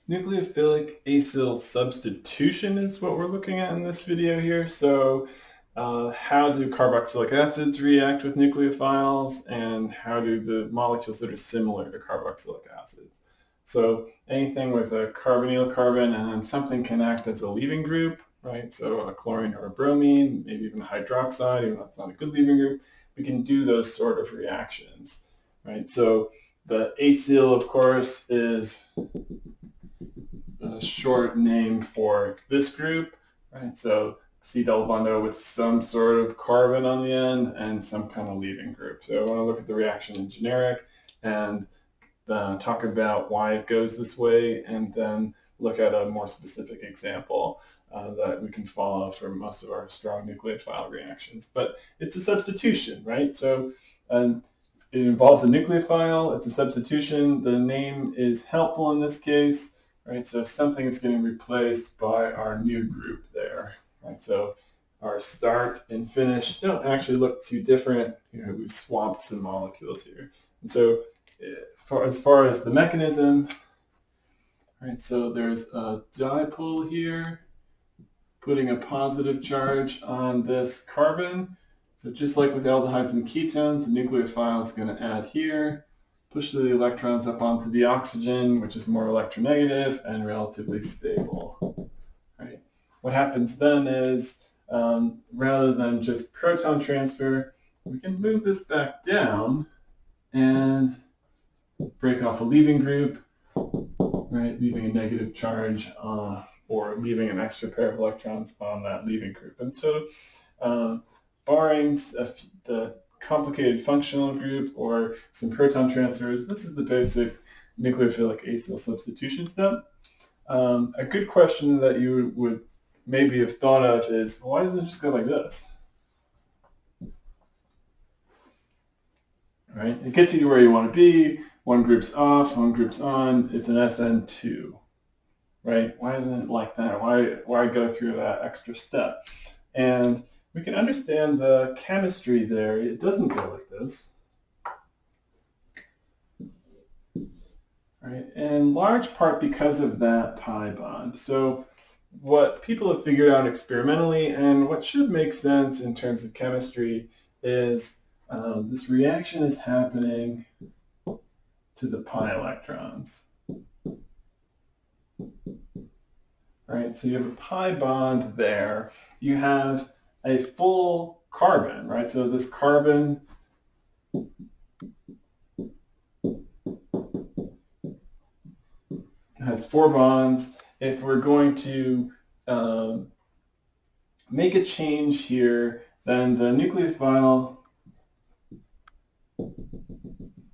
Nucleophilic acyl substitution is what we're looking at in this video here. So how do carboxylic acids react with nucleophiles, and how do the molecules that are similar to carboxylic acids? So anything with a carbonyl carbon and then something can act as a leaving group, right? So a chlorine or a bromine, maybe even a hydroxide, even though it's not a good leaving group, we can do those sort of reactions, right? So the acyl, of course, is a short name for this group, right? So C double bond O with some sort of carbon on the end and some kind of leaving group. So I want to look at the reaction in generic and talk about why it goes this way, and then look at a more specific example that we can follow for most of our strong nucleophile reactions. But it's a substitution, right? So it involves a nucleophile. It's a substitution. The name is helpful in this case. Right, so something is getting replaced by our new group there. Right, so our start and finish don't actually look too different. We've swapped some molecules here. And so as far as the mechanism, right, so there's a dipole here, putting a positive charge on this carbon. So just like with aldehydes and ketones, the nucleophile is going to add here, push the electrons up onto the oxygen, which is more electronegative and relatively stable. Right? What happens then is, rather than just proton transfer, we can move this back down and break off a leaving group, right? Leaving a negative charge or leaving an extra pair of electrons on that leaving group. And so barring the complicated functional group or some proton transfers, this is the basic nucleophilic acyl substitution step. A good question that you would maybe have thought of is, why doesn't it just go like this? Right? It gets you to where you want to be. One group's off, one group's on. It's an SN2. Right? Why isn't it like that? Why go through that extra step? And we can understand the chemistry there. It doesn't go like this. Right? In large part because of that pi bond. So what people have figured out experimentally, and what should make sense in terms of chemistry, is this reaction is happening to the pi electrons. Right? So you have a pi bond there. You have a full carbon, right? So this carbon has 4 bonds. If we're going to make a change here, then the nucleophile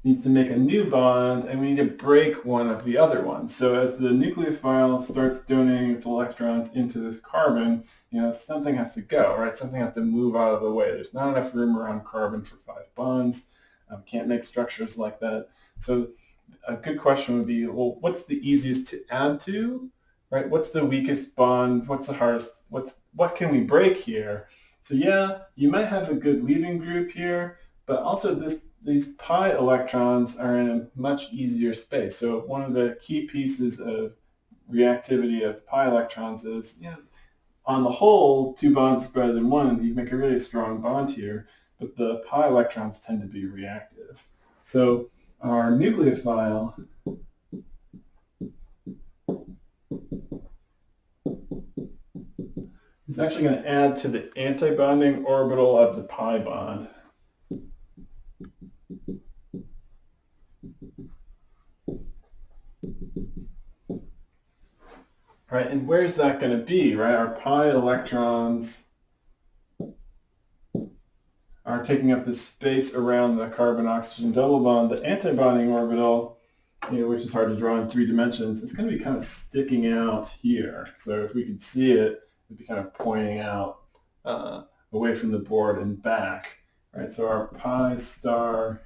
needs to make a new bond, and we need to break one of the other ones. So as the nucleophile starts donating its electrons into this carbon, something has to go, right? Something has to move out of the way. There's not enough room around carbon for 5 bonds. Can't make structures like that. So a good question would be, well, what's the easiest to add to, right? What's the weakest bond? What's the hardest? What can we break here? So yeah, you might have a good leaving group here, but also these pi electrons are in a much easier space. So one of the key pieces of reactivity of pi electrons is, on the whole, 2 bonds is better than 1. You make a really strong bond here, but the pi electrons tend to be reactive. So our nucleophile is actually going to add to the antibonding orbital of the pi bond. Right, and where's that going to be, right? Our pi electrons are taking up the space around the carbon-oxygen double bond. The antibonding orbital, which is hard to draw in 3 dimensions, it's going to be kind of sticking out here. So if we could see it, it'd be kind of pointing out away from the board and back. Right, so our pi star,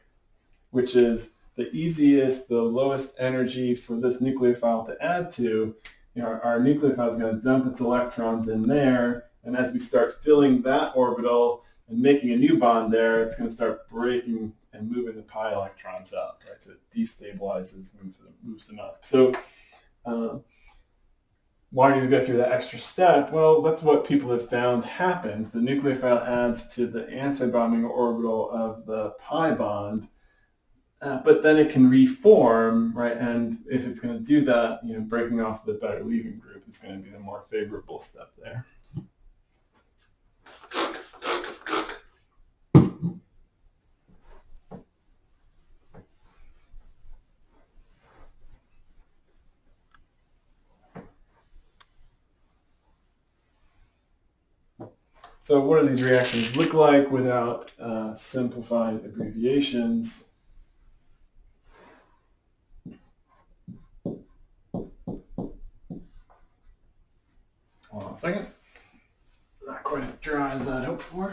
which is the easiest, the lowest energy for this nucleophile to add to, our nucleophile is going to dump its electrons in there, and as we start filling that orbital and making a new bond there, it's going to start breaking and moving the pi electrons up, right? So it destabilizes, moves them up. So why do you go through that extra step? Well, that's what people have found happens. The nucleophile adds to the anti-bonding orbital of the pi bond, but then it can reform, right? And if it's going to do that, breaking off the better leaving group is going to be the more favorable step there. So what do these reactions look like without simplified abbreviations? Hold on a second. Not quite as dry as I'd hoped for.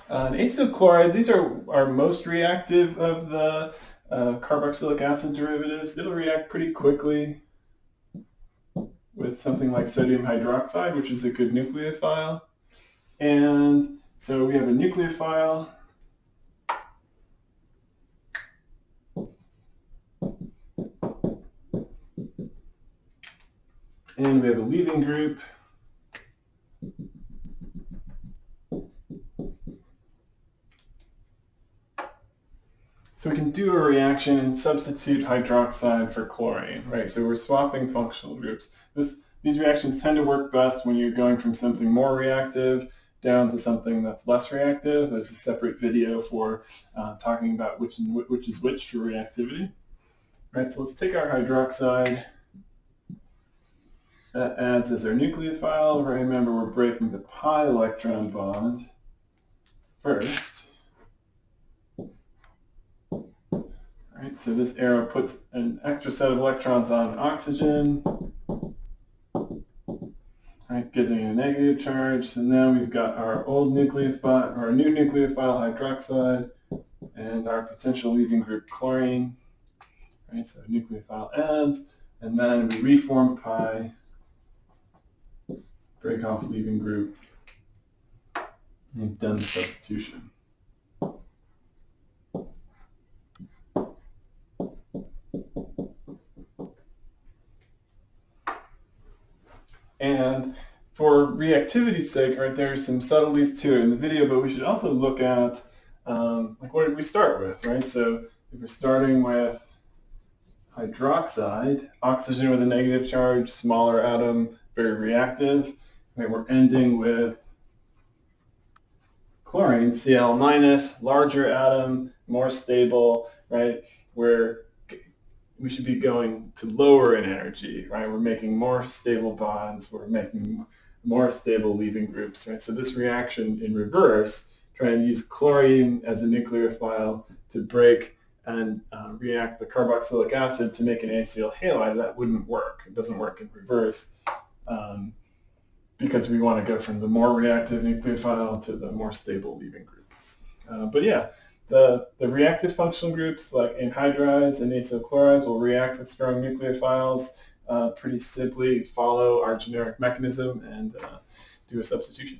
Acyl chloride, these are most reactive of the carboxylic acid derivatives. It'll react pretty quickly with something like sodium hydroxide, which is a good nucleophile. And so we have a nucleophile. And we have a leaving group. So we can do a reaction and substitute hydroxide for chlorine, right? So we're swapping functional groups. These reactions tend to work best when you're going from something more reactive down to something that's less reactive. There's a separate video for talking about which is which for reactivity. Right, so let's take our hydroxide. That adds as our nucleophile. Remember, we're breaking the pi electron bond first. Right, so this arrow puts an extra set of electrons on oxygen. Right, gives me a negative charge. So now we've got our old nucleophile, or new nucleophile hydroxide, and our potential leaving group chlorine. Right, so nucleophile adds, and then we reform pi, break off leaving group, and we've done the substitution. And for reactivity's sake, right, there's some subtleties to it in the video, but we should also look at, like, what did we start with, right? So if we're starting with hydroxide, oxygen with a negative charge, smaller atom, very reactive, right, we're ending with chlorine, Cl minus, larger atom, more stable, right, where we should be going to lower in energy, right? We're making more stable bonds, we're making more stable leaving groups, right? So this reaction in reverse, trying to use chlorine as a nucleophile to break and react the carboxylic acid to make an acyl halide, that wouldn't work. It doesn't work in reverse because we want to go from the more reactive nucleophile to the more stable leaving group. But yeah, the reactive functional groups like anhydrides and acyl chlorides will react with strong nucleophiles, pretty simply follow our generic mechanism and do a substitution.